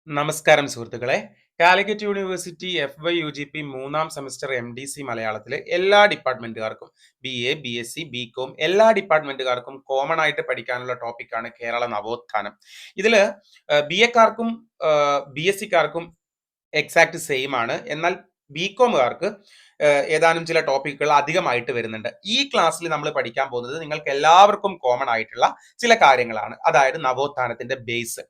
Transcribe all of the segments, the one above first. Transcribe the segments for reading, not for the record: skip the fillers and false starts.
നമസ്കാരം സുഹൃത്തുക്കളെ. Calicut university FY UGP മൂന്നാം സെമസ്റ്റർ MDC മലയാളത്തിലെ എല്ലാ ഡിപ്പാർട്ട്മെന്റുകാർക്കും BA, BSc, BCom എല്ലാ ഡിപ്പാർട്ട്മെന്റുകാർക്കും കോമൺ ആയിട്ട് പഠിക്കാനുള്ള ടോപ്പിക്കാണ് കേരള നവോത്ഥാനം. ഇതില് BA-ക്കാർക്കും BSc-ക്കാർക്കും എക്സാക്ട് സെയിം ആണ്. എന്നാൽ BCom-കാർക്ക് ഏതാനും ചില ടോപ്പിക്കുകൾ അധികമായിട്ട് വരുന്നുണ്ട്. ഈ ക്ലാസ്സിൽ നമ്മൾ പഠിക്കാൻ പോകുന്നത് നിങ്ങൾക്ക് എല്ലാവർക്കും കോമൺ ആയിട്ടുള്ള ചില കാര്യങ്ങളാണ്. അതായത് നവോത്ഥാനത്തിന്റെ ബേസ്,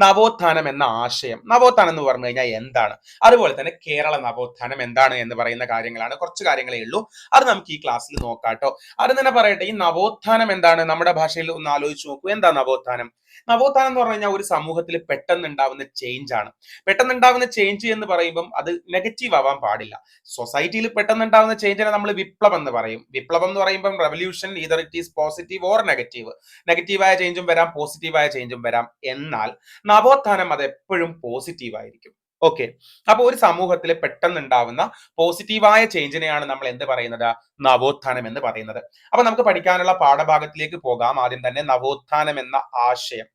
നവോത്ഥാനം എന്ന ആശയം, നവോത്ഥാനം എന്ന് പറഞ്ഞു കഴിഞ്ഞാൽ എന്താണ്, അതുപോലെ തന്നെ കേരള നവോത്ഥാനം എന്താണ് എന്ന് പറയുന്ന കാര്യങ്ങളാണ്. കുറച്ച് കാര്യങ്ങളേ ഉള്ളൂ, അത് നമുക്ക് ഈ ക്ലാസ്സിൽ നോക്കാട്ടോ. അത് തന്നെ പറയട്ടെ, ഈ നവോത്ഥാനം എന്താണ്? നമ്മുടെ ഭാഷയിൽ ഒന്ന് ആലോചിച്ച് നോക്കൂ. എന്താ നവോത്ഥാനം? നവോത്ഥാനം എന്ന് പറഞ്ഞു കഴിഞ്ഞാൽ ഒരു സമൂഹത്തിൽ പെട്ടെന്ന് ഉണ്ടാവുന്ന ചേഞ്ച് ആണ്. പെട്ടെന്ന് ഉണ്ടാവുന്ന ചേഞ്ച് എന്ന് പറയുമ്പം അത് നെഗറ്റീവ് ആവാൻ പാടില്ല. സൊസൈറ്റിയിൽ പെട്ടെന്ന് ഉണ്ടാവുന്ന ചേഞ്ചിനെ നമ്മൾ വിപ്ലവം എന്ന് പറയും. വിപ്ലവം എന്ന് പറയുമ്പം revolution, either it is positive or negative. നെഗറ്റീവായ ചേഞ്ചും വരാം, പോസിറ്റീവായ ചേഞ്ചും വരാം. എന്നാൽ നവോത്ഥാനം അത് എപ്പോഴും പോസിറ്റീവ് ആയിരിക്കും. ഓക്കെ, അപ്പൊ ഒരു സമൂഹത്തിൽ പെട്ടെന്ന് ഉണ്ടാവുന്ന പോസിറ്റീവായ ചേഞ്ചിനെയാണ് നമ്മൾ എന്ത് പറയുന്നത്? നവോത്ഥാനം എന്ന് പറയുന്നത്. അപ്പൊ നമുക്ക് പഠിക്കാനുള്ള പാഠഭാഗത്തിലേക്ക് പോകാം. ആദ്യം തന്നെ നവോത്ഥാനം എന്ന ആശയം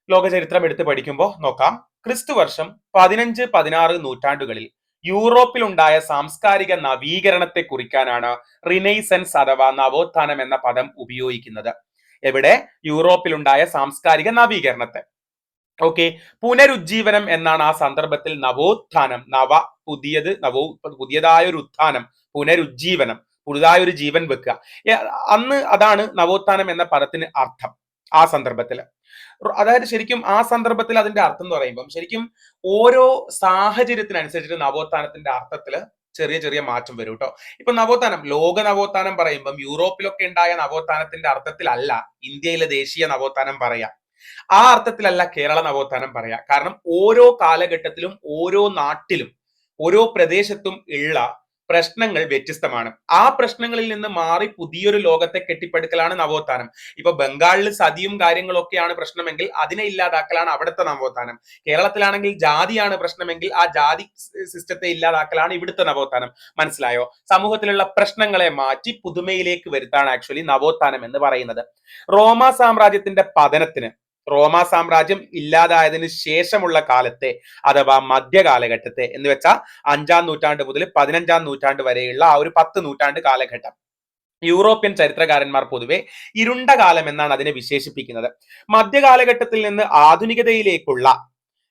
ലോകചരിത്രം എടുത്ത് പഠിക്കുമ്പോൾ നോക്കാം. ക്രിസ്തുവർഷം 15-16 നൂറ്റാണ്ടുകളിൽ യൂറോപ്പിൽ ഉണ്ടായ സാംസ്കാരിക നവീകരണത്തെ കുറിക്കാനാണ് റിനൈസൻസ് അഥവാ നവോത്ഥാനം എന്ന പദം ഉപയോഗിക്കുന്നത്. എവിടെ? യൂറോപ്പിലുണ്ടായ സാംസ്കാരിക നവീകരണത്തെ. ഓക്കെ, പുനരുജ്ജീവനം എന്നാണ് ആ സന്ദർഭത്തിൽ നവോത്ഥാനം, പുതിയതായ ഒരു ഉത്ഥാനം, പുനരുജ്ജീവനം, പുതുതായ ഒരു ജീവൻ വെക്കുക. അന്ന് അതാണ് നവോത്ഥാനം എന്ന പദത്തിന് അർത്ഥം ആ സന്ദർഭത്തിൽ. അതായത് ശരിക്കും ആ സന്ദർഭത്തിൽ അതിന്റെ അർത്ഥം എന്ന് പറയുമ്പോൾ ശരിക്കും ഓരോ സാഹചര്യത്തിനനുസരിച്ചിട്ട് നവോത്ഥാനത്തിന്റെ അർത്ഥത്തില് ചെറിയ ചെറിയ മാറ്റം വരും കേട്ടോ. ഇപ്പൊ നവോത്ഥാനം, ലോക നവോത്ഥാനം പറയുമ്പം യൂറോപ്പിലൊക്കെ ഉണ്ടായ നവോത്ഥാനത്തിന്റെ അർത്ഥത്തിലല്ല ഇന്ത്യയിലെ ദേശീയ നവോത്ഥാനം പറയാ. ആ അർത്ഥത്തിലല്ല കേരള നവോത്ഥാനം പറയാ. കാരണം ഓരോ കാലഘട്ടത്തിലും ഓരോ നാട്ടിലും ഓരോ പ്രദേശത്തും ഉള്ള പ്രശ്നങ്ങൾ വ്യത്യസ്തമാണ്. ആ പ്രശ്നങ്ങളിൽ നിന്ന് മാറി പുതിയൊരു ലോകത്തെ കെട്ടിപ്പടുക്കലാണ് നവോത്ഥാനം. ഇപ്പൊ ബംഗാളിൽ സതിയും കാര്യങ്ങളൊക്കെയാണ് പ്രശ്നമെങ്കിൽ അതിനെ ഇല്ലാതാക്കലാണ് അവിടുത്തെ നവോത്ഥാനം. കേരളത്തിലാണെങ്കിൽ ജാതിയാണ് പ്രശ്നമെങ്കിൽ ആ ജാതി സിസ്റ്റത്തെ ഇല്ലാതാക്കലാണ് ഇവിടുത്തെ നവോത്ഥാനം. മനസ്സിലായോ? സമൂഹത്തിലുള്ള പ്രശ്നങ്ങളെ മാറ്റി പുതുമയിലേക്ക് വരുത്താണ് ആക്ച്വലി നവോത്ഥാനം എന്ന് പറയുന്നത്. റോമ സാമ്രാജ്യത്തിന്റെ പതനത്തിന്, റോമ സാമ്രാജ്യം ഇല്ലാതായതിനു ശേഷമുള്ള കാലത്തെ അഥവാ മധ്യകാലഘട്ടത്തെ എന്ന് വെച്ചാൽ 5-ാം നൂറ്റാണ്ട് മുതൽ 15-ാം നൂറ്റാണ്ട് വരെയുള്ള ആ ഒരു 10 നൂറ്റാണ്ട് കാലഘട്ടം യൂറോപ്യൻ ചരിത്രകാരന്മാർ പൊതുവെ ഇരുണ്ട കാലം എന്നാണ് അതിനെ വിശേഷിപ്പിക്കുന്നത്. മധ്യകാലഘട്ടത്തിൽ നിന്ന് ആധുനികതയിലേക്കുള്ള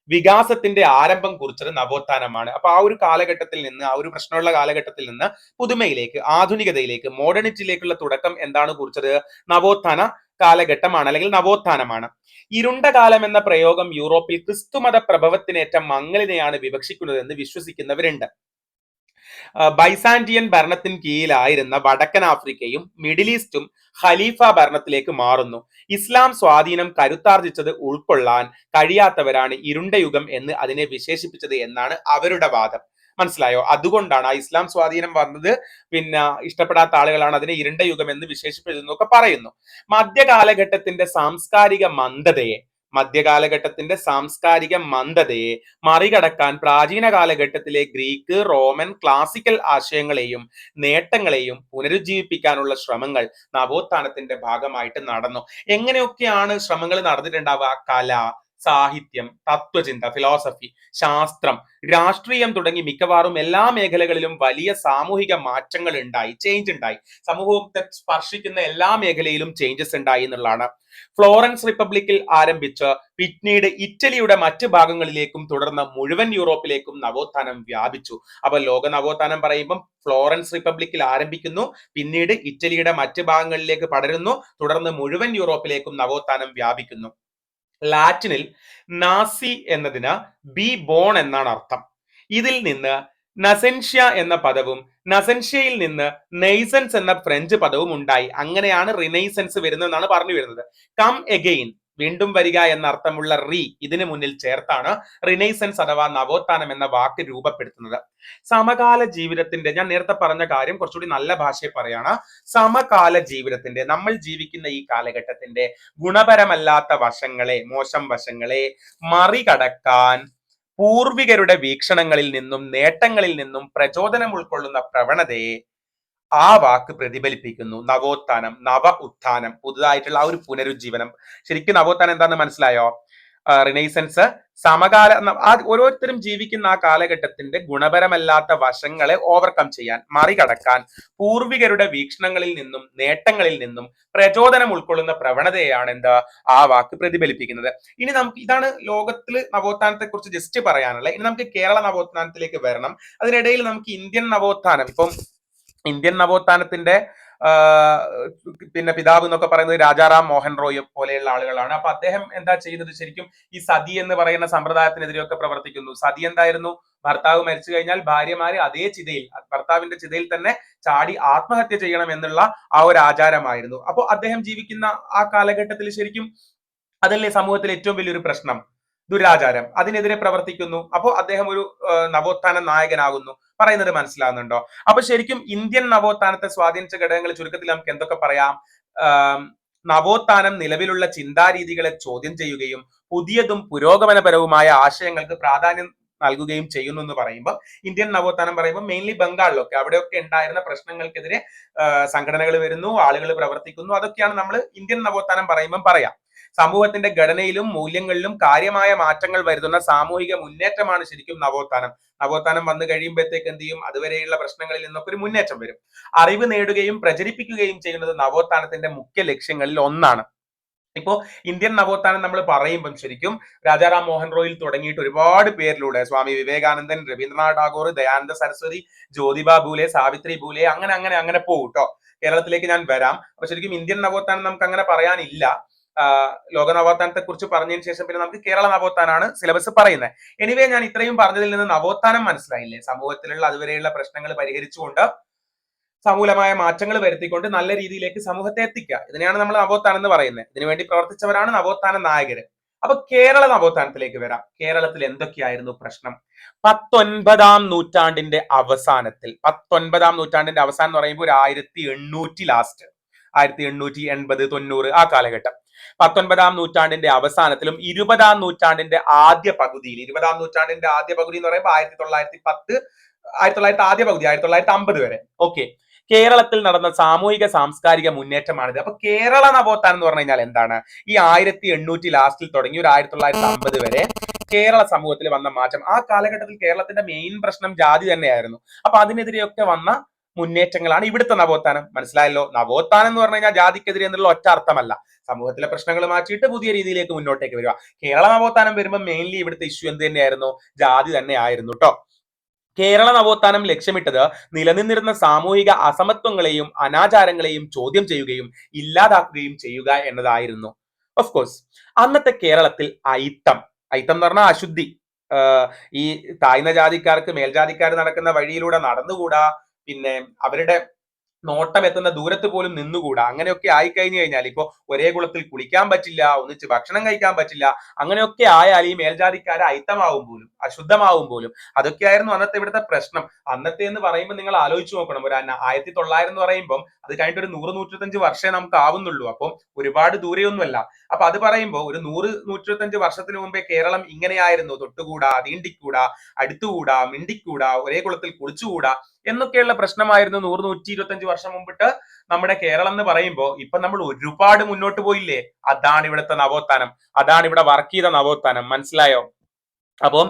വികാസത്തിന്റെ ആരംഭം കുറിച്ചത് നവോത്ഥാനമാണ്. അപ്പൊ ആ ഒരു കാലഘട്ടത്തിൽ നിന്ന്, ആ ഒരു പ്രശ്നമുള്ള കാലഘട്ടത്തിൽ നിന്ന് പുതുമയിലേക്ക്, ആധുനികതയിലേക്ക്, മോഡേണിറ്റിയിലേക്കുള്ള തുടക്കം എന്താണ് കുറിച്ചത്? നവോത്ഥാന കാലഘട്ടമാണ്, അല്ലെങ്കിൽ നവോത്ഥാനമാണ്. ഇരുണ്ട കാലം എന്ന പ്രയോഗം യൂറോപ്പിൽ ക്രിസ്തുമത പ്രഭവത്തിനേറ്റ മങ്ങലിനെയാണ് വിവക്ഷിക്കുന്നതെന്ന് വിശ്വസിക്കുന്നവരുണ്ട്. ബൈസാന്റിയൻ ഭരണത്തിന് കീഴിലായിരുന്ന വടക്കൻ ആഫ്രിക്കയും മിഡിൽ ഈസ്റ്റും ഖലീഫ ഭരണത്തിലേക്ക് മാറുന്നു. ഇസ്ലാം സ്വാധീനം കരുത്താർജിച്ചത് ഉൾക്കൊള്ളാൻ കഴിയാത്തവരാണ് ഇരുണ്ട യുഗം എന്ന് അതിനെ വിശേഷിപ്പിച്ചത് എന്നാണ് അവരുടെ വാദം. മനസ്സിലായോ? അതുകൊണ്ടാണ് ആ ഇസ്ലാം സ്വാധീനം വന്നത്, പിന്നെ ഇഷ്ടപ്പെടാത്ത ആളുകളാണ് അതിനെ ഇരുണ്ട യുഗം എന്ന് വിശേഷിപ്പിച്ചതെന്നൊക്കെ പറയുന്നു. മധ്യകാലഘട്ടത്തിന്റെ സാംസ്കാരിക മന്ദതയെ മറികടക്കാൻ പ്രാചീന കാലഘട്ടത്തിലെ ഗ്രീക്ക്, റോമൻ, ക്ലാസിക്കൽ ആശയങ്ങളെയും നേട്ടങ്ങളെയും പുനരുജ്ജീവിപ്പിക്കാനുള്ള ശ്രമങ്ങൾ നവോത്ഥാനത്തിന്റെ ഭാഗമായിട്ട് നടന്നു. എങ്ങനെയൊക്കെയാണ് ശ്രമങ്ങൾ നടന്നിട്ടുണ്ടാവുക? കല, സാഹിത്യം, തത്വചിന്ത, ഫിലോസഫി, ശാസ്ത്രം, രാഷ്ട്രീയം തുടങ്ങി മിക്കവാറും എല്ലാ മേഖലകളിലും വലിയ സാമൂഹിക മാറ്റങ്ങൾ ഉണ്ടായി, ചേഞ്ച് ഉണ്ടായി. സമൂഹത്തെ സ്പർശിക്കുന്ന എല്ലാ മേഖലയിലും ചേഞ്ചസ് ഉണ്ടായി എന്നുള്ളതാണ്. ഫ്ലോറൻസ് റിപ്പബ്ലിക്കിൽ ആരംഭിച്ച് പിന്നീട് ഇറ്റലിയുടെ മറ്റ് ഭാഗങ്ങളിലേക്കും തുടർന്ന് മുഴുവൻ യൂറോപ്പിലേക്കും നവോത്ഥാനം വ്യാപിച്ചു. അപ്പൊ ലോക നവോത്ഥാനം പറയുമ്പം ഫ്ലോറൻസ് റിപ്പബ്ലിക്കിൽ ആരംഭിക്കുന്നു, പിന്നീട് ഇറ്റലിയുടെ മറ്റ് ഭാഗങ്ങളിലേക്ക് പടരുന്നു, തുടർന്ന് മുഴുവൻ യൂറോപ്പിലേക്കും നവോത്ഥാനം വ്യാപിക്കുന്നു. ലാറ്റിനിൽ നാസി എന്നതിന് ബി ബോൺ എന്നാണ് അർത്ഥം. ഇതിൽ നിന്ന് നസെൻഷ്യ എന്ന പദവും നസെൻഷ്യയിൽ നിന്ന് നെയ്സൻസ് എന്ന ഫ്രഞ്ച് പദവും ഉണ്ടായി. അങ്ങനെയാണ് റിനൈസൻസ് വരുന്നതെന്നാണ് പറഞ്ഞു വരുന്നത്. കം എഗെയിൻ, വീണ്ടും വരിക എന്ന അർത്ഥമുള്ള ഇതിന് മുന്നിൽ ചേർത്താണ് റിനൈസൻസ് അഥവാ നവോത്ഥാനം എന്ന വാക്ക് രൂപപ്പെടുത്തുന്നത്. സമകാല ജീവിതത്തിന്റെ, ഞാൻ നേരത്തെ പറഞ്ഞ കാര്യം കുറച്ചുകൂടി നല്ല ഭാഷയിൽ പറയാണ്, സമകാല ജീവിതത്തിന്റെ, നമ്മൾ ജീവിക്കുന്ന ഈ കാലഘട്ടത്തിന്റെ ഗുണപരമല്ലാത്ത വശങ്ങളെ, മോശം വശങ്ങളെ മറികടക്കാൻ പൂർവികരുടെ വീക്ഷണങ്ങളിൽ നിന്നും നേട്ടങ്ങളിൽ നിന്നും പ്രചോദനം ഉൾക്കൊള്ളുന്ന പ്രവണതയെ ആ വാക്ക് പ്രതിഫലിപ്പിക്കുന്നു. നവോത്ഥാനം, നവ ഉത്ഥാനം, പുതുതായിട്ടുള്ള ആ ഒരു പുനരുജ്ജീവനം. ശരിക്കും നവോത്ഥാനം എന്താണെന്ന് മനസ്സിലായോ? റിനൈസൻസ്, സമകാല ഓരോരുത്തരും ജീവിക്കുന്ന ആ കാലഘട്ടത്തിന്റെ ഗുണപരമല്ലാത്ത വശങ്ങളെ ഓവർകം ചെയ്യാൻ, മറികടക്കാൻ പൂർവികരുടെ വീക്ഷണങ്ങളിൽ നിന്നും നേട്ടങ്ങളിൽ നിന്നും പ്രചോദനം ഉൾക്കൊള്ളുന്ന പ്രവണതയാണ് എന്താ ആ വാക്ക് പ്രതിഫലിപ്പിക്കുന്നത്. ഇനി നമുക്ക് ഇതാണ് ലോകത്തിൽ നവോത്ഥാനത്തെ കുറിച്ച് ജസ്റ്റ് പറയാനുള്ളത്. ഇനി നമുക്ക് കേരള നവോത്ഥാനത്തിലേക്ക് വരണം. അതിനിടയിൽ നമുക്ക് ഇന്ത്യൻ നവോത്ഥാനം, ഇപ്പം ഇന്ത്യൻ നവോത്ഥാനത്തിന്റെ പിന്നെ പിതാവ് എന്നൊക്കെ പറയുന്നത് രാജാറാം മോഹൻ റോയ് പോലെയുള്ള ആളുകളാണ്. അപ്പൊ അദ്ദേഹം എന്താ ചെയ്യുന്നത്, ശരിക്കും ഈ സതി എന്ന് പറയുന്ന സമ്പ്രദായത്തിനെതിരെയൊക്കെ പ്രവർത്തിക്കുന്നു. സതി എന്തായിരുന്നു, ഭർത്താവ് മരിച്ചു കഴിഞ്ഞാൽ ഭാര്യമാര് അതേ ചിതയിൽ, ഭർത്താവിന്റെ ചിതയിൽ തന്നെ ചാടി ആത്മഹത്യ ചെയ്യണം എന്നുള്ള ആ ഒരു ആചാരമായിരുന്നു. അപ്പൊ അദ്ദേഹം ജീവിക്കുന്ന ആ കാലഘട്ടത്തിൽ ശരിക്കും അതല്ലേ സമൂഹത്തിൽ ഏറ്റവും വലിയൊരു പ്രശ്നം, ദുരാചാരം. അതിനെതിരെ പ്രവർത്തിക്കുന്നു. അപ്പോൾ അദ്ദേഹം ഒരു നവോത്ഥാന നായകനാകുന്നു. പറയുന്നത് മനസ്സിലാകുന്നുണ്ടോ? അപ്പൊ ശരിക്കും ഇന്ത്യൻ നവോത്ഥാനത്തെ സ്വാധീനിച്ച ഘടകങ്ങൾ ചുരുക്കത്തിൽ നമുക്ക് എന്തൊക്കെ പറയാം? നവോത്ഥാനം നിലവിലുള്ള ചിന്താരീതികളെ ചോദ്യം ചെയ്യുകയും പുതിയതും പുരോഗമനപരവുമായ ആശയങ്ങൾക്ക് പ്രാധാന്യം നൽകുകയും ചെയ്യുന്നു എന്ന് പറയുമ്പോൾ, ഇന്ത്യൻ നവോത്ഥാനം പറയുമ്പോൾ മെയിൻലി ബംഗാളിലൊക്കെ അവിടെയൊക്കെ ഉണ്ടായിരുന്ന പ്രശ്നങ്ങൾക്കെതിരെ സംഘടനകൾ വരുന്നു, ആളുകൾ പ്രവർത്തിക്കുന്നു. അതൊക്കെയാണ് നമ്മൾ ഇന്ത്യൻ നവോത്ഥാനം പറയുമ്പോൾ പറയാം. സമൂഹത്തിന്റെ ഘടനയിലും മൂല്യങ്ങളിലും കാര്യമായ മാറ്റങ്ങൾ വരുത്തുന്ന സാമൂഹിക മുന്നേറ്റമാണ് ശരിക്കും നവോത്ഥാനം. നവോത്ഥാനം വന്നു കഴിയുമ്പോഴത്തേക്ക് എന്ത് ചെയ്യും, അതുവരെയുള്ള പ്രശ്നങ്ങളിൽ നിന്നൊക്കെ ഒരു മുന്നേറ്റം വരും. അറിവ് നേടുകയും പ്രചരിപ്പിക്കുകയും ചെയ്യുന്നത് നവോത്ഥാനത്തിന്റെ മുഖ്യ ലക്ഷ്യങ്ങളിൽ ഒന്നാണ്. ഇപ്പോ ഇന്ത്യൻ നവോത്ഥാനം നമ്മൾ പറയുമ്പം ശരിക്കും രാജാറാം മോഹൻ റോയിൽ തുടങ്ങിയിട്ട് ഒരുപാട് പേരിലൂടെ സ്വാമി വിവേകാനന്ദൻ, രവീന്ദ്രനാഥ് ടാഗോർ, ദയാനന്ദ സരസ്വതി, ജ്യോതിബ ഭൂലെ, സാവിത്രി ഭൂലെ, അങ്ങനെ അങ്ങനെ അങ്ങനെ പോകും കേട്ടോ. കേരളത്തിലേക്ക് ഞാൻ വരാം. അപ്പൊ ശരിക്കും ഇന്ത്യൻ നവോത്ഥാനം നമുക്ക് അങ്ങനെ പറയാനില്ല. ലോക നവോത്ഥാനത്തെ കുറിച്ച് പറഞ്ഞതിന് ശേഷം പിന്നെ നമുക്ക് കേരള നവോത്ഥാനാണ് സിലബസ് പറയുന്നത്. എനിവേ, ഞാൻ ഇത്രയും പറഞ്ഞതിൽ നിന്ന് നവോത്ഥാനം മനസ്സിലായില്ലേ? സമൂഹത്തിലുള്ള അതുവരെയുള്ള പ്രശ്നങ്ങൾ പരിഹരിച്ചുകൊണ്ട് സമൂലമായ മാറ്റങ്ങൾ വരുത്തിക്കൊണ്ട് നല്ല രീതിയിലേക്ക് സമൂഹത്തെ എത്തിക്കുക. ഇതിനെയാണ് നമ്മൾ നവോത്ഥാനം എന്ന് പറയുന്നത്. ഇതിനുവേണ്ടി പ്രവർത്തിച്ചവരാണ് നവോത്ഥാന നായകര്. അപ്പൊ കേരള നവോത്ഥാനത്തിലേക്ക് വരാം. കേരളത്തിൽ എന്തൊക്കെയായിരുന്നു പ്രശ്നം? 19ാം നൂറ്റാണ്ടിന്റെ അവസാനത്തിൽ, 19ാം നൂറ്റാണ്ടിന്റെ അവസാനം എന്ന് പറയുമ്പോൾ ഒരു 1800 ലാസ്റ്റ്, 1880, 90 ആ കാലഘട്ടം. 19ാം നൂറ്റാണ്ടിന്റെ അവസാനത്തിലും 20ാം നൂറ്റാണ്ടിന്റെ ആദ്യ പകുതിയിൽ, 20ാം നൂറ്റാണ്ടിന്റെ ആദ്യ പകുതി എന്ന് പറയുമ്പോൾ 1910, 1900 ആദ്യ പകുതി, 1950 വരെ. ഓക്കെ, കേരളത്തിൽ നടന്ന സാമൂഹിക സാംസ്കാരിക മുന്നേറ്റമാണിത്. അപ്പൊ കേരള നവോത്ഥാനം എന്ന് പറഞ്ഞു കഴിഞ്ഞാൽ എന്താണ്? ഈ 1800 ലാസ്റ്റിൽ തുടങ്ങി ഒരു 1950 വരെ കേരള സമൂഹത്തിൽ വന്ന മാറ്റം. ആ കാലഘട്ടത്തിൽ കേരളത്തിന്റെ മെയിൻ പ്രശ്നം ജാതി തന്നെയായിരുന്നു. അപ്പൊ അതിനെതിരെയൊക്കെ വന്ന മുന്നേറ്റങ്ങളാണ് ഇവിടുത്തെ നവോത്ഥാനം. മനസ്സിലായല്ലോ? നവോത്ഥാനം എന്ന് പറഞ്ഞു കഴിഞ്ഞാൽ ജാതിക്കെതിരെ എന്നുള്ള ഒറ്റ അർത്ഥമല്ല, സമൂഹത്തിലെ പ്രശ്നങ്ങൾ മാറ്റിയിട്ട് പുതിയ രീതിയിലേക്ക് മുന്നോട്ടേക്ക് വരിക. കേരള നവോത്ഥാനം വരുമ്പോൾ മെയിൻലി ഇവിടുത്തെ ഇഷ്യൂ എന്ത് തന്നെയായിരുന്നു? ജാതി തന്നെ ആയിരുന്നു കേട്ടോ. കേരള നവോത്ഥാനം ലക്ഷ്യമിട്ടത് നിലനിന്നിരുന്ന സാമൂഹിക അസമത്വങ്ങളെയും അനാചാരങ്ങളെയും ചോദ്യം ചെയ്യുകയും ഇല്ലാതാക്കുകയും ചെയ്യുക എന്നതായിരുന്നു. ഓഫ് കോഴ്സ് അന്നത്തെ കേരളത്തിൽ അയിത്തം എന്ന് പറഞ്ഞാൽ അശുദ്ധി, ഈ താഴ്ന്ന ജാതിക്കാർക്ക് മേൽജാതിക്കാർ നടക്കുന്ന വഴിയിലൂടെ നടന്നുകൂടാ, പിന്നെ അവരുടെ നോട്ടം എത്തുന്ന ദൂരത്ത് പോലും നിന്നുകൂടാ, അങ്ങനെയൊക്കെ ആയി കഴിഞ്ഞു കഴിഞ്ഞാൽ ഇപ്പൊ ഒരേ കുളത്തിൽ കുളിക്കാൻ പറ്റില്ല, ഒന്നിച്ച് ഭക്ഷണം കഴിക്കാൻ പറ്റില്ല, അങ്ങനെയൊക്കെ ആയാൽ ഈ മേൽജാതിക്കാരെ അയിത്തമാവും പോലും, അശുദ്ധമാവും പോലും. അതൊക്കെയായിരുന്നു അന്നത്തെ ഇവിടുത്തെ പ്രശ്നം. അന്നത്തെ എന്ന് പറയുമ്പോൾ നിങ്ങൾ ആലോചിച്ച് നോക്കണം, ഒരു 1900 എന്ന് പറയുമ്പോൾ അത് കഴിഞ്ഞിട്ട് ഒരു 100-125 വർഷമേ നമുക്ക് ആവുന്നുള്ളൂ. അപ്പം ഒരുപാട് ദൂരെയൊന്നുമല്ല. അപ്പൊ അത് പറയുമ്പോൾ ഒരു 100-125 വർഷത്തിന് മുമ്പേ കേരളം ഇങ്ങനെയായിരുന്നു. തൊട്ടുകൂടാ, തീണ്ടിക്കൂടാ, അടുത്തുകൂടാ, മിണ്ടിക്കൂടാ, ഒരേ കുളത്തിൽ കുളിച്ചുകൂടാ എന്നൊക്കെയുള്ള പ്രശ്നമായിരുന്നു 100-125 വർഷം മുമ്പിട്ട് നമ്മുടെ കേരളം എന്ന് പറയുമ്പോൾ. ഇപ്പൊ നമ്മൾ ഒരുപാട് മുന്നോട്ട് പോയില്ലേ? അതാണ് ഇവിടുത്തെ നവോത്ഥാനം, അതാണ് ഇവിടെ വർക്ക് ചെയ്ത നവോത്ഥാനം. മനസ്സിലായോ? അപ്പം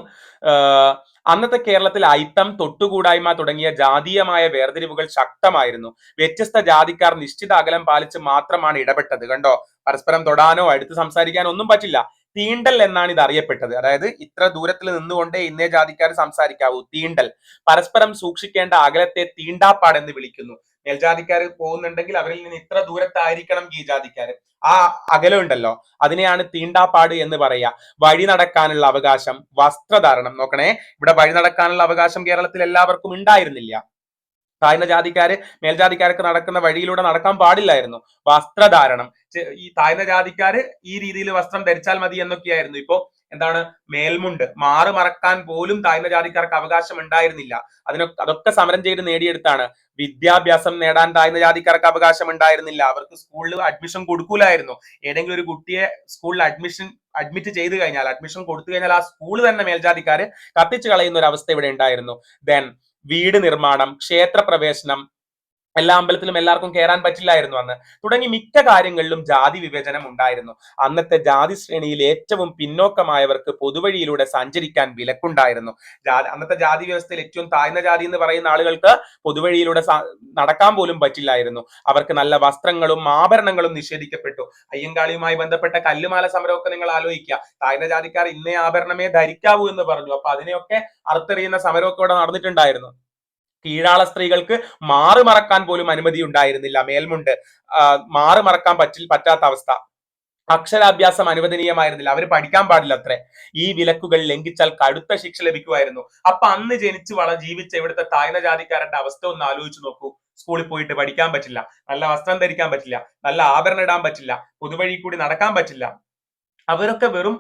അന്നത്തെ കേരളത്തിൽ അയിത്തം, തൊട്ടുകൂടായ്മ തുടങ്ങിയ ജാതീയമായ വേർതിരിവുകൾ ശക്തമായിരുന്നു. വ്യത്യസ്ത ജാതിക്കാർ നിശ്ചിത അകലം പാലിച്ച് മാത്രമാണ് ഇടപെട്ടത്. കണ്ടോ? പരസ്പരം തൊടാനോ അടുത്ത് സംസാരിക്കാനോ ഒന്നും പറ്റില്ല. തീണ്ടൽ എന്നാണ് ഇത് അറിയപ്പെട്ടത്. അതായത് ഇത്ര ദൂരത്തിൽ നിന്നുകൊണ്ടേ ഇന്നേ ജാതിക്കാർ സംസാരിക്കാവൂ. തീണ്ടൽ. പരസ്പരം സൂക്ഷിക്കേണ്ട അകലത്തെ തീണ്ടാപ്പാട് എന്ന് വിളിക്കുന്നു. മേൽജാതിക്കാർ പോകുന്നുണ്ടെങ്കിൽ അവരിൽ നിന്ന് ഇത്ര ദൂരത്തായിരിക്കണം ഈ ജാതിക്കാര്. ആ അകലം ഉണ്ടല്ലോ, അതിനെയാണ് തീണ്ടാപ്പാട് എന്ന് പറയുക. വഴി നടക്കാനുള്ള അവകാശം, വസ്ത്രധാരണം. നോക്കണേ, ഇവിടെ വഴി നടക്കാനുള്ള അവകാശം കേരളത്തിൽ എല്ലാവർക്കും ഉണ്ടായിരുന്നില്ല. താഴ്ന്ന ജാതിക്കാര് മേൽജാതിക്കാർക്ക് നടക്കുന്ന വഴിയിലൂടെ നടക്കാൻ പാടില്ലായിരുന്നു. വസ്ത്രധാരണം, ഈ താഴ്ന്ന ജാതിക്കാര് ഈ രീതിയിൽ വസ്ത്രം ധരിച്ചാൽ മതി എന്നൊക്കെയായിരുന്നു. ഇപ്പോ എന്താണ്, മേൽമുണ്ട് മാറ് മറക്കാൻ പോലും താഴ്ന്ന ജാതിക്കാർക്ക് അവകാശം ഉണ്ടായിരുന്നില്ല. അതൊക്കെ സമരം ചെയ്ത് നേടിയെടുത്താണ്. വിദ്യാഭ്യാസം നേടാൻ താഴ്ന്ന ജാതിക്കാർക്ക് അവകാശം ഉണ്ടായിരുന്നില്ല. അവർക്ക് സ്കൂളിൽ അഡ്മിഷൻ കൊടുക്കൂലായിരുന്നു. ഏതെങ്കിലും ഒരു കുട്ടിയെ സ്കൂളിൽ അഡ്മിറ്റ് ചെയ്ത് കഴിഞ്ഞാൽ, അഡ്മിഷൻ കൊടുത്തു കഴിഞ്ഞാൽ ആ സ്കൂൾ തന്നെ മേൽജാതിക്കാര് കത്തിച്ചു കളയുന്ന ഒരു അവസ്ഥ ഇവിടെ ഉണ്ടായിരുന്നു. ദെൻ വീട് നിർമ്മാണം, ക്ഷേത്ര പ്രവേശനം, എല്ലാ അമ്പലത്തിലും എല്ലാവർക്കും കയറാൻ പറ്റില്ലായിരുന്നു അന്ന്. തുടങ്ങി മിക്ക കാര്യങ്ങളിലും ജാതി വിവേചനം ഉണ്ടായിരുന്നു. അന്നത്തെ ജാതി ശ്രേണിയിൽ ഏറ്റവും പിന്നോക്കമായവർക്ക് പൊതുവഴിയിലൂടെ സഞ്ചരിക്കാൻ വിലക്കുണ്ടായിരുന്നു. അന്നത്തെ ജാതി വ്യവസ്ഥയിൽ ഏറ്റവും താഴ്ന്ന ജാതി എന്ന് പറയുന്ന ആളുകൾക്ക് പൊതുവഴിയിലൂടെ നടക്കാൻ പോലും പറ്റില്ലായിരുന്നു. അവർക്ക് നല്ല വസ്ത്രങ്ങളും ആഭരണങ്ങളും നിഷേധിക്കപ്പെട്ടു. അയ്യങ്കാളിയുമായി ബന്ധപ്പെട്ട കല്ലുമാല സമരമൊക്കെ നിങ്ങൾ ആലോചിക്കുക. താഴ്ന്ന ജാതിക്കാർ ഇന്നേ ആഭരണമേ ധരിക്കാവൂ എന്ന് പറഞ്ഞു. അപ്പൊ അതിനെയൊക്കെ അറുത്തെറിയുന്ന സമരമൊക്കെ ഇവിടെ നടന്നിട്ടുണ്ടായിരുന്നു. കീഴാള സ്ത്രീകൾക്ക് മാറ് മറക്കാൻ പോലും അനുമതി ഉണ്ടായിരുന്നില്ല. മേൽമുണ്ട് മാറ് മറക്കാൻ പറ്റാത്ത അവസ്ഥ. അക്ഷരാഭ്യാസം അനുവദനീയമായിരുന്നില്ല. അവർ പഠിക്കാൻ പാടില്ല അത്രേ. ഈ വിലക്കുകൾ ലംഘിച്ചാൽ കടുത്ത ശിക്ഷ ലഭിക്കുമായിരുന്നു. അപ്പൊ അന്ന് ജീവിച്ച ഇവിടുത്തെ താഴ്ന്ന ജാതിക്കാരന്റെ അവസ്ഥ ഒന്ന് ആലോചിച്ച് നോക്കൂ. സ്കൂളിൽ പോയിട്ട് പഠിക്കാൻ പറ്റില്ല, നല്ല വസ്ത്രം ധരിക്കാൻ പറ്റില്ല, നല്ല ആഭരണം ഇടാൻ പറ്റില്ല, പൊതുവഴി കൂടി നടക്കാൻ പറ്റില്ല. അവരൊക്കെ വെറും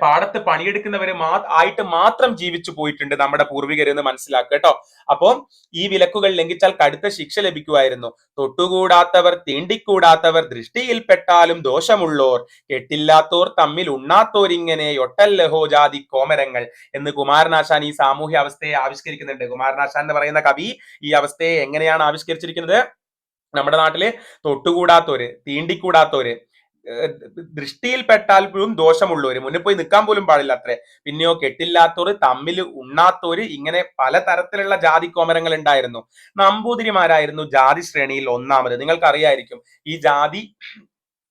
പാടത്ത് പണിയെടുക്കുന്നവരെ ആയിട്ട് മാത്രം ജീവിച്ചു പോയിട്ടുണ്ട് നമ്മുടെ പൂർവികരെന്ന് മനസ്സിലാക്കുക കേട്ടോ. അപ്പോ ഈ വിലക്കുകൾ ലംഘിച്ചാൽ കടുത്ത ശിക്ഷ ലഭിക്കുമായിരുന്നു. തൊട്ടുകൂടാത്തവർ തീണ്ടിക്കൂടാത്തവർ ദൃഷ്ടിയിൽപ്പെട്ടാലും ദോഷമുള്ളോർ കെട്ടില്ലാത്തോർ തമ്മിൽ ഉണ്ണാത്തോരിങ്ങനെ ഒട്ടല്ലഹോ ജാതി കോമരങ്ങൾ എന്ന് കുമാരനാശാൻ ഈ സാമൂഹ്യ അവസ്ഥയെ ആവിഷ്കരിക്കുന്നുണ്ട്. കുമാരനാശാൻ എന്ന് പറയുന്ന കവി ഈ അവസ്ഥയെ എങ്ങനെയാണ് ആവിഷ്കരിച്ചിരിക്കുന്നത്? നമ്മുടെ നാട്ടില് തൊട്ടുകൂടാത്തോര്, തീണ്ടിക്കൂടാത്തോര്, ദൃഷ്ടിയിൽപ്പെട്ടാൽ പോലും ദോഷമുള്ളവര്, മുന്നിൽ പോയി നിൽക്കാൻ പോലും പാടില്ല അത്രേ. പിന്നെയോ കെട്ടില്ലാത്തവര്, തമ്മിൽ ഉണ്ണാത്തവര്, ഇങ്ങനെ പലതരത്തിലുള്ള ജാതി കോമരങ്ങൾ ഉണ്ടായിരുന്നു. നമ്പൂതിരിമാരായിരുന്നു ജാതി ശ്രേണിയിൽ ഒന്നാമത്. നിങ്ങൾക്ക് അറിയായിരിക്കും ഈ ജാതി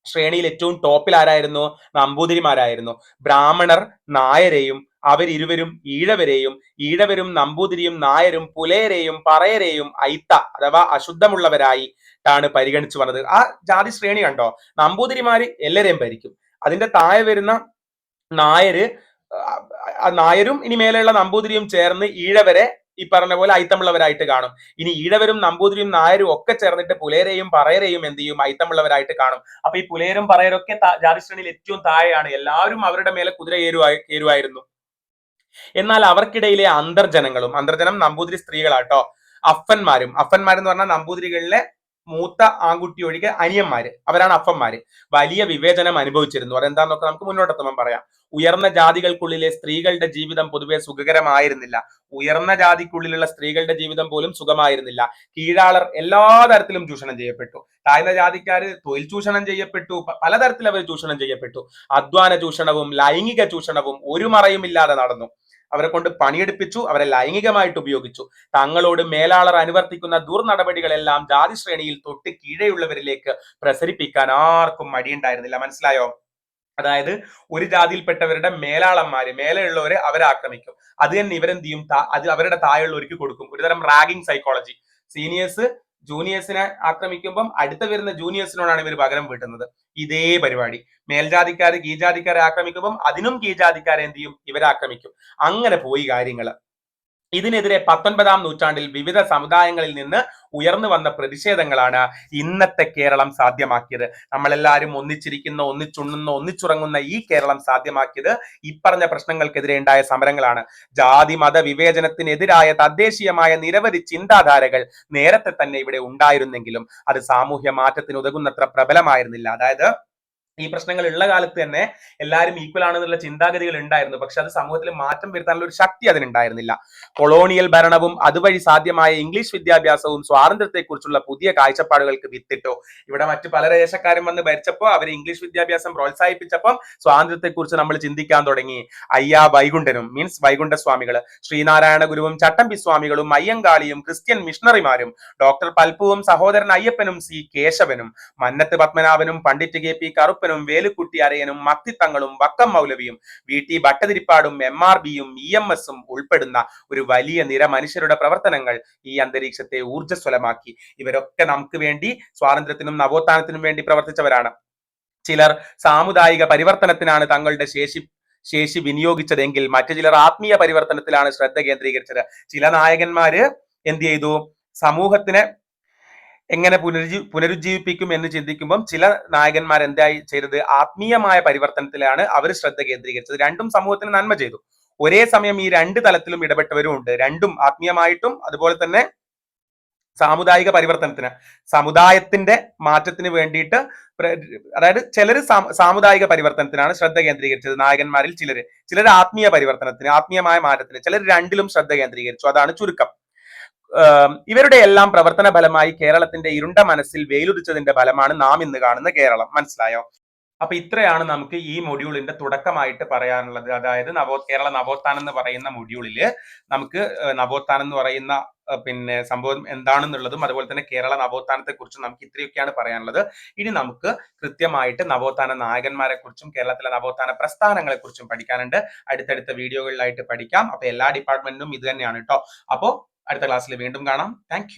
ശ്രേണിയിൽ ഏറ്റവും ടോപ്പിൽ ആരായിരുന്നു? നമ്പൂതിരിമാരായിരുന്നു. ബ്രാഹ്മണർ നായരെയും അവരിരുവരും ഈഴവരെയും, ഈഴവരും നമ്പൂതിരിയും നായരും പുലയരെയും പറയരെയും ഐത്ത അഥവാ അശുദ്ധമുള്ളവരായി ാണ് പരിഗണിച്ചു വന്നത്. ആ ജാതി ശ്രേണി കണ്ടോ? നമ്പൂതിരിമാര് എല്ലാരെയും ഭരിക്കും. അതിന്റെ താഴെ വരുന്ന നായരും ഇനി മേലെയുള്ള നമ്പൂതിരിയും ചേർന്ന് ഈഴവരെ ഈ പറഞ്ഞ പോലെ ഐത്തമുള്ളവരായിട്ട് കാണും. ഇനി ഈഴവരും നമ്പൂതിരിയും നായരും ഒക്കെ ചേർന്നിട്ട് പുലയരെയും പറയരെയും എന്ത് ചെയ്യും? ഐത്തമുള്ളവരായിട്ട് കാണും. അപ്പൊ ഈ പുലയരും പറയരൊക്കെ ജാതി ശ്രേണിയിൽ ഏറ്റവും താഴെയാണ്. എല്ലാവരും അവരുടെ മേലെ കുതിര കയറുമായിരുന്നു. എന്നാൽ അവർക്കിടയിലെ അന്തർജനം നമ്പൂതിരി സ്ത്രീകളാട്ടോ. അഫന്മാരെന്ന് പറഞ്ഞാൽ നമ്പൂതിരികളിലെ മൂത്ത ആൺകുട്ടി ഒഴികെ അനിയന്മാര്, അവരാണ് അഫന്മാര്. വലിയ വിവേചനം അനുഭവിച്ചിരുന്നു. അതെന്താന്നൊക്കെ നമുക്ക് മുന്നോട്ടെത്തുമ്പോൾ പറയാം. ഉയർന്ന ജാതികൾക്കുള്ളിലെ സ്ത്രീകളുടെ ജീവിതം പൊതുവെ സുഖകരമായിരുന്നില്ല. ഉയർന്ന ജാതിക്കുള്ളിലുള്ള സ്ത്രീകളുടെ ജീവിതം പോലും സുഖമായിരുന്നില്ല. കീഴാളർ എല്ലാ തരത്തിലും ചൂഷണം ചെയ്യപ്പെട്ടു. താഴ്ന്ന ജാതിക്കാര് തൊഴിൽ ചൂഷണം ചെയ്യപ്പെട്ടു. പലതരത്തിൽ അവർ ചൂഷണം ചെയ്യപ്പെട്ടു. അധ്വാന ചൂഷണവും ലൈംഗിക ചൂഷണവും ഒരു മറയുമില്ലാതെ നടന്നു. അവരെ കൊണ്ട് പണിയെടുപ്പിച്ചു, അവരെ ലൈംഗികമായിട്ട് ഉപയോഗിച്ചു. തങ്ങളോട് മേലാളർ അനുവർത്തിക്കുന്ന ദുർനടപടികളെല്ലാം ജാതി ശ്രേണിയിൽ തൊട്ട് കീഴെയുള്ളവരിലേക്ക് പ്രസരിപ്പിക്കാൻ ആർക്കും മടിയുണ്ടായിരുന്നില്ല. മനസ്സിലായോ? അതായത് ഒരു ജാതിയിൽപ്പെട്ടവരുടെ മേലെയുള്ളവരെ അവരെ ആക്രമിക്കും. അത് തന്നെ ഇവരെന്ത് ചെയ്യും? അത് അവരുടെ താഴെയുള്ളവർക്ക് കൊടുക്കും. ഒരുതരം റാഗിങ് സൈക്കോളജി. സീനിയേഴ്സ് ജൂനിയേഴ്സിനെ ആക്രമിക്കുമ്പം അടുത്ത വരുന്ന ജൂനിയേഴ്സിനോടാണ് ഇവർ പകരം വീട്ടുന്നത്. ഇതേ പരിപാടി. മേൽജാതിക്കാര് കീഴ്ജാതിക്കാരെ ആക്രമിക്കുമ്പം അതിനും കീഴ്ജാതിക്കാരെ എന്ത് ചെയ്യും? ഇവരെ ആക്രമിക്കും. അങ്ങനെ പോയി കാര്യങ്ങൾ. ഇതിനെതിരെ 19-ാം നൂറ്റാണ്ടിൽ വിവിധ സമുദായങ്ങളിൽ നിന്ന് ഉയർന്നു വന്ന പ്രതിഷേധങ്ങളാണ് ഇന്നത്തെ കേരളം സാധ്യമാക്കിയത്. നമ്മളെല്ലാവരും ഒന്നിച്ചിരിക്കുന്ന, ഒന്നിച്ചുണ്ണുന്ന, ഒന്നിച്ചുറങ്ങുന്ന ഈ കേരളം സാധ്യമാക്കിയത് ഇപ്പറഞ്ഞ പ്രശ്നങ്ങൾക്കെതിരെ ഉണ്ടായ സമരങ്ങളാണ്. ജാതി മത വിവേചനത്തിനെതിരായ തദ്ദേശീയമായ നിരവധി ചിന്താധാരകൾ നേരത്തെ തന്നെ ഇവിടെ ഉണ്ടായിരുന്നെങ്കിലും അത് സാമൂഹ്യ മാറ്റത്തിന് ഉതകുന്നത്ര പ്രബലമായിരുന്നില്ല. അതായത് ഈ പ്രശ്നങ്ങൾ ഉള്ള കാലത്ത് തന്നെ എല്ലാവരും ഈക്വൽ ആണെന്നുള്ള ചിന്താഗതികൾ ഉണ്ടായിരുന്നു. പക്ഷെ അത് സമൂഹത്തിൽ മാറ്റം വരുത്താനുള്ള ഒരു ശക്തി അതിനുണ്ടായിരുന്നില്ല. കൊളോണിയൽ ഭരണവും അതുവഴി സാധ്യമായ ഇംഗ്ലീഷ് വിദ്യാഭ്യാസവും സ്വാതന്ത്ര്യത്തെക്കുറിച്ചുള്ള പുതിയ കാഴ്ചപ്പാടുകൾക്ക് വിത്തിട്ടു. ഇവിടെ മറ്റു പല ദേശക്കാരും വന്ന് ഭരിച്ചപ്പോൾ അവർ ഇംഗ്ലീഷ് വിദ്യാഭ്യാസം പ്രോത്സാഹിപ്പിച്ചപ്പോൾ സ്വാതന്ത്ര്യത്തെക്കുറിച്ച് നമ്മൾ ചിന്തിക്കാൻ തുടങ്ങി. അയ്യാ വൈകുണ്ഠനും വൈകുണ്ഠ സ്വാമികൾ, ശ്രീനാരായണ ഗുരുവും ചട്ടമ്പി സ്വാമികളും അയ്യങ്കാളിയും ക്രിസ്ത്യൻ മിഷണറിമാരും ഡോക്ടർ പൽപ്പുവും സഹോദരൻ അയ്യപ്പനും സി കേശവനും മന്നത്ത് പത്മനാഭനും പണ്ഡിറ്റ് കെ പി കറുപ്പനും വേലുക്കുട്ടി അരയനും മക്തിത്തങ്ങളും വക്കം മൗലവിയും VT ഭട്ടതിരിപ്പാടും MRBയും EMSും ഉൾപ്പെടുന്ന ഒരു വലിയ നിര മനുഷ്യരുടെ പ്രവർത്തനങ്ങൾ ഈ അന്തരീക്ഷത്തെ ഊർജ്ജസ്വലമാക്കി. ഇവരൊക്കെ നമുക്ക് വേണ്ടി സ്വാതന്ത്ര്യത്തിനും നവോത്ഥാനത്തിനും വേണ്ടി പ്രവർത്തിച്ചവരാണ്. ചിലർ സാമുദായിക പരിവർത്തനത്തിനാണ് തങ്ങളുടെ ശേഷി വിനിയോഗിച്ചതെങ്കിൽ മറ്റു ചിലർ ആത്മീയ പരിവർത്തനത്തിലാണ് ശ്രദ്ധ കേന്ദ്രീകരിച്ചത്. ചില നായകന്മാര് എന്ത് ചെയ്തു? സമൂഹത്തിനെ എങ്ങനെ പുനരുജ്ജീവിപ്പിക്കും എന്ന് ചിന്തിക്കുമ്പം ചില നായകന്മാർ എന്തായി ചെയ്തത്? ആത്മീയമായ പരിവർത്തനത്തിലാണ് അവർ ശ്രദ്ധ കേന്ദ്രീകരിച്ചത്. രണ്ടും സമൂഹത്തിന് നന്മ ചെയ്തു. ഒരേ സമയം ഈ രണ്ട് തലത്തിലും ഇടപെട്ടവരും ഉണ്ട്. രണ്ടും ആത്മീയമായിട്ടും അതുപോലെ തന്നെ സാമുദായിക പരിവർത്തനത്തിന്, സമുദായത്തിന്റെ മാറ്റത്തിന് വേണ്ടിയിട്ട്. അതായത് ചിലർ സാമുദായിക പരിവർത്തനത്തിനാണ് ശ്രദ്ധ കേന്ദ്രീകരിച്ചത്, നായകന്മാരിൽ ചിലർ ആത്മീയ പരിവർത്തനത്തിന്, ആത്മീയമായ മാറ്റത്തിന്, ചിലർ രണ്ടിലും ശ്രദ്ധ കേന്ദ്രീകരിച്ചു. അതാണ് ചുരുക്കം. ഇവരുടെ എല്ലാം പ്രവർത്തന ഫലമായി കേരളത്തിന്റെ ഇരുണ്ട മനസ്സിൽ വെയിലുദിച്ചതിന്റെ ഫലമാണ് നാം ഇന്ന് കാണുന്ന കേരളം. മനസ്സിലായോ? അപ്പൊ ഇത്രയാണ് നമുക്ക് ഈ മൊഡ്യൂളിന്റെ തുടക്കമായിട്ട് പറയാനുള്ളത്. അതായത് കേരള നവോത്ഥാനം എന്ന് പറയുന്ന മൊഡ്യൂളില് നമുക്ക് നവോത്ഥാനം എന്ന് പറയുന്ന പിന്നെ സംഭവം എന്താണെന്നുള്ളതും അതുപോലെ തന്നെ കേരള നവോത്ഥാനത്തെ കുറിച്ചും നമുക്ക് ഇത്രയൊക്കെയാണ് പറയാനുള്ളത്. ഇനി നമുക്ക് കൃത്യമായിട്ട് നവോത്ഥാന നായകന്മാരെ കുറിച്ചും കേരളത്തിലെ നവോത്ഥാന പ്രസ്ഥാനങ്ങളെ കുറിച്ചും പഠിക്കാനുണ്ട്. അടുത്തടുത്ത വീഡിയോകളിലായിട്ട് പഠിക്കാം. അപ്പൊ എല്ലാ ഡിപ്പാർട്ട്മെന്റിനും ഇത് തന്നെയാണ് കേട്ടോ. അപ്പോ അടുത്ത ക്ലാസ്സിൽ വീണ്ടും കാണാം. താങ്ക്